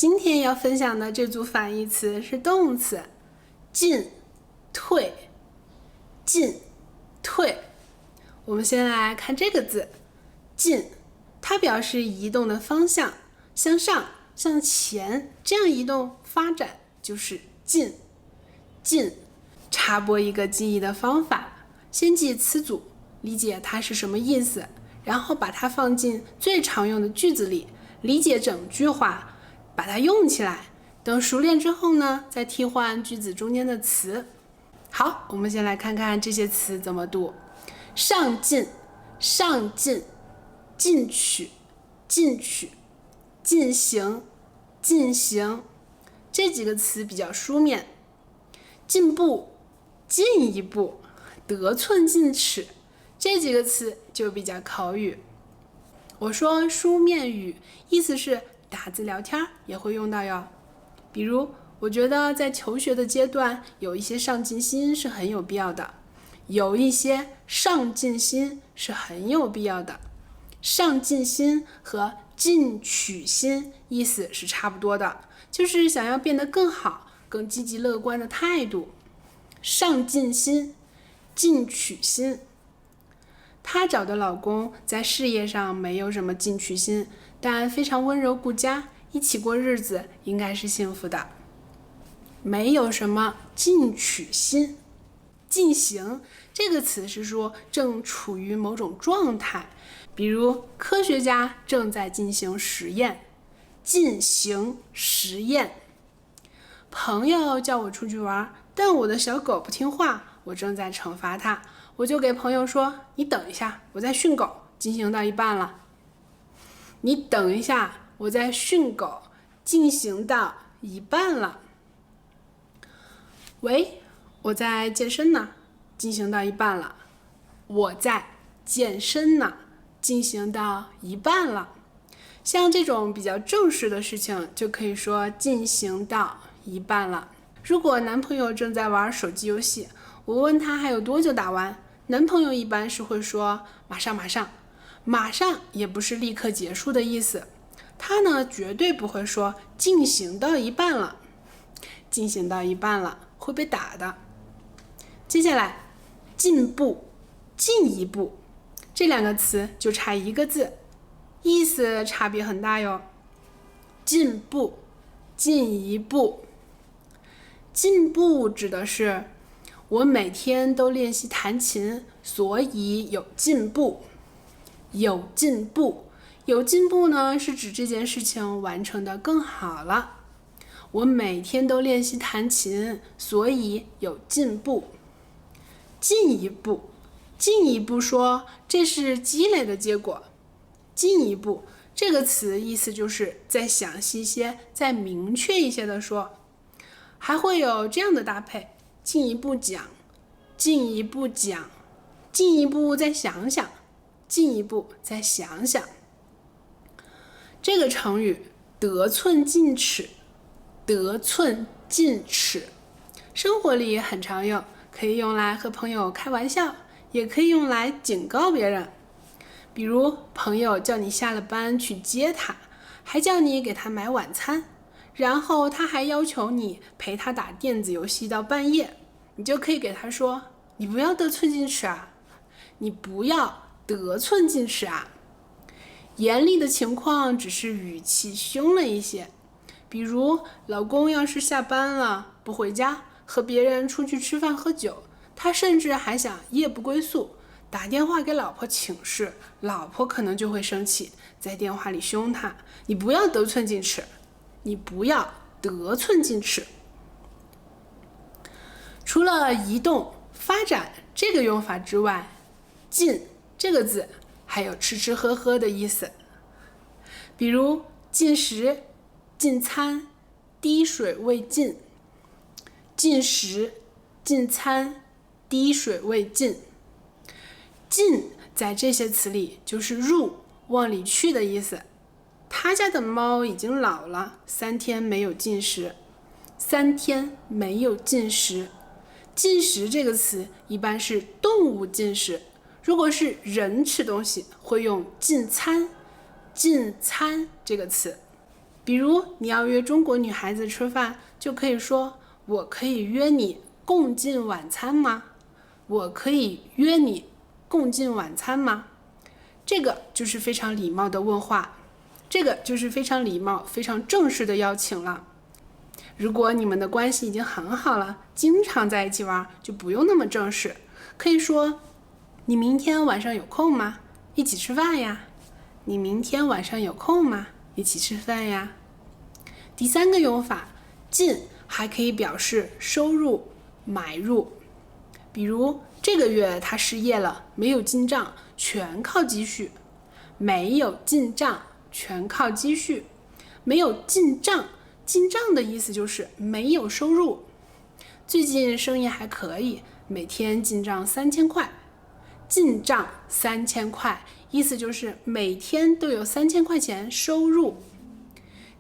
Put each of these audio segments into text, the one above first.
今天要分享的这组反义词是动词，进、退、进、退。我们先来看这个字，进，它表示移动的方向，向上、向前，这样移动发展就是进。进，插播一个记忆的方法，先记词组，理解它是什么意思，然后把它放进最常用的句子里，理解整句话，把它用起来。等熟练之后呢，再替换句子中间的词。好，我们先来看看这些词怎么读。上进、上进、进取、进取、进行、进行，这几个词比较书面。进步、进一步、得寸进尺，这几个词就比较口语。我说书面语，意思是打字聊天也会用到哟。比如，我觉得在求学的阶段，有一些上进心是很有必要的，有一些上进心是很有必要的。上进心和进取心意思是差不多的，就是想要变得更好，更积极乐观的态度。上进心、进取心。她找的老公在事业上没有什么进取心，但非常温柔顾家，一起过日子应该是幸福的。没有什么进取心。进行这个词是说正处于某种状态，比如科学家正在进行实验，进行实验。朋友叫我出去玩，但我的小狗不听话，我正在惩罚它，我就给朋友说，你等一下，我在训狗，进行到一半了。你等一下，我在训狗，进行到一半了。喂，我在健身呢，进行到一半了。我在健身呢，进行到一半了。像这种比较正式的事情，就可以说进行到一半了。如果男朋友正在玩手机游戏，我问他还有多久打完，男朋友一般是会说马上马上。马上也不是立刻结束的意思，他呢绝对不会说进行到一半了，进行到一半了会被打的。接下来进步、进一步，这两个词就差一个字，意思差别很大哟。进步、进一步。进步指的是我每天都练习弹琴，所以有进步。有进步，有进步呢是指这件事情完成得更好了。我每天都练习弹琴，所以有进步。进一步，进一步说这是积累的结果。进一步这个词意思就是再详细一些，再明确一些的说。还会有这样的搭配，进一步讲，进一步讲，进一步再想想，进一步再想想。这个成语得寸进尺，得寸进尺，生活里很常用，可以用来和朋友开玩笑，也可以用来警告别人。比如朋友叫你下了班去接他，还叫你给他买晚餐，然后他还要求你陪他打电子游戏到半夜，你就可以给他说，你不要得寸进尺啊，你不要得寸进尺啊。严厉的情况只是语气凶了一些，比如老公要是下班了不回家，和别人出去吃饭喝酒，他甚至还想夜不归宿，打电话给老婆请示，老婆可能就会生气，在电话里凶他，你不要得寸进尺，你不要得寸进尺。除了移动、发展这个用法之外，进这个字还有吃吃喝喝的意思，比如进食、进餐、滴水未进。进食、进餐、滴水未进。进在这些词里就是入、往里去的意思。他家的猫已经老了，3天没有进食。3天没有进食。进食这个词一般是动物进食，如果是人吃东西会用进餐。进餐这个词。比如你要约中国女孩子吃饭，就可以说我可以约你共进晚餐吗？我可以约你共进晚餐吗？这个就是非常礼貌的问话，这个就是非常礼貌、非常正式的邀请了。如果你们的关系已经很好了，经常在一起玩，就不用那么正式，可以说你明天晚上有空吗？一起吃饭呀。你明天晚上有空吗？一起吃饭呀。第三个用法，进还可以表示收入、买入。比如这个月他失业了，没有进账，全靠积蓄。没有进账，全靠积蓄。没有进账，进账的意思就是没有收入。最近生意还可以，每天进账3000块。进账3000块，意思就是每天都有3000块钱收入。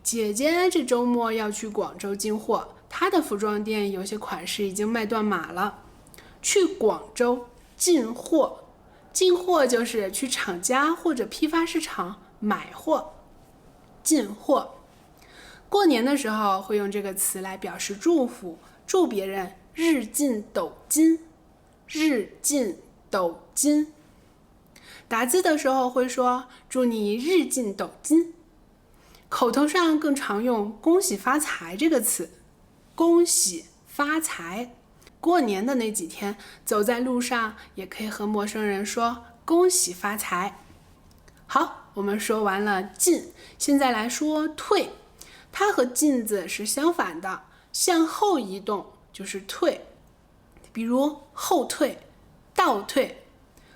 姐姐这周末要去广州进货，她的服装店有些款式已经卖断码了。去广州进货，进货就是去厂家或者批发市场买货，进货。过年的时候会用这个词来表示祝福，祝别人日进斗金，日进斗金。打字的时候会说祝你日进斗金，口头上更常用恭喜发财这个词，恭喜发财。过年的那几天，走在路上也可以和陌生人说恭喜发财。好，我们说完了进，现在来说退。它和进字是相反的，向后移动就是退。比如后退、倒退、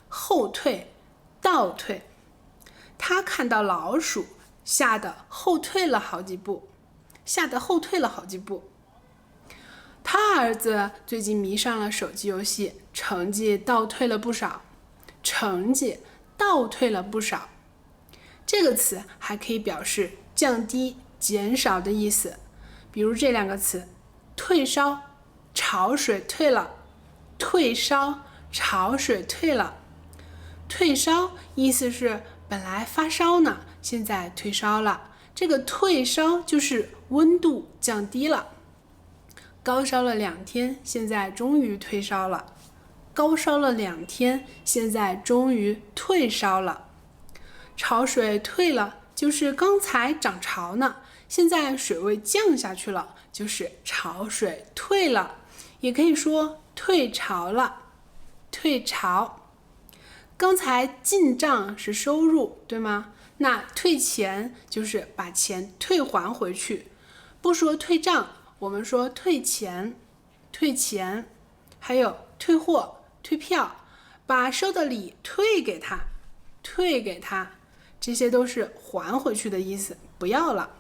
后退、倒退。他看到老鼠，吓得后退了好几步，吓得后退了好几步。他儿子最近迷上了手机游戏，成绩倒退了不少，成绩倒退了不少。这个词还可以表示降低、减少的意思，比如这两个词，退烧，潮水退了，退烧，潮水退了。退烧意思是本来发烧呢，现在退烧了，这个退烧就是温度降低了。高烧了2天，现在终于退烧了。高烧了2天，现在终于退烧了。潮水退了，就是刚才涨潮呢，现在水位降下去了，就是潮水退了。也可以说退潮了，退潮。刚才进账是收入，对吗？那退钱就是把钱退还回去。不说退账，我们说退钱，退钱。还有退货、退票，把收的礼退给他，退给他，这些都是还回去的意思，不要了。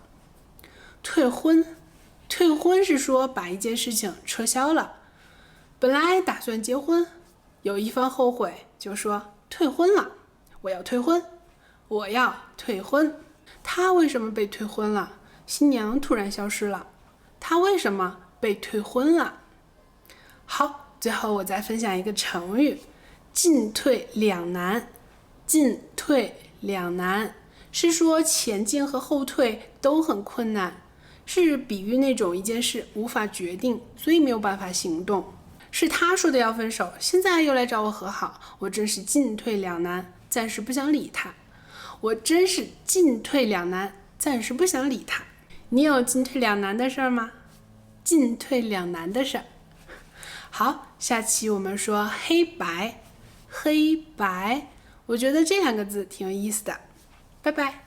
退婚，退婚是说把一件事情撤销了。本来打算结婚，有一方后悔，就说退婚了，我要退婚，我要退婚。他为什么被退婚了？新娘突然消失了，他为什么被退婚了？好，最后我再分享一个成语，进退两难。进退两难是说前进和后退都很困难，是比喻那种一件事无法决定，所以没有办法行动。是他说的要分手，现在又来找我和好，我真是进退两难，暂时不想理他。我真是进退两难，暂时不想理他。你有进退两难的事儿吗？进退两难的事儿。好，下期我们说黑白，黑白，我觉得这2个字挺有意思的。拜拜。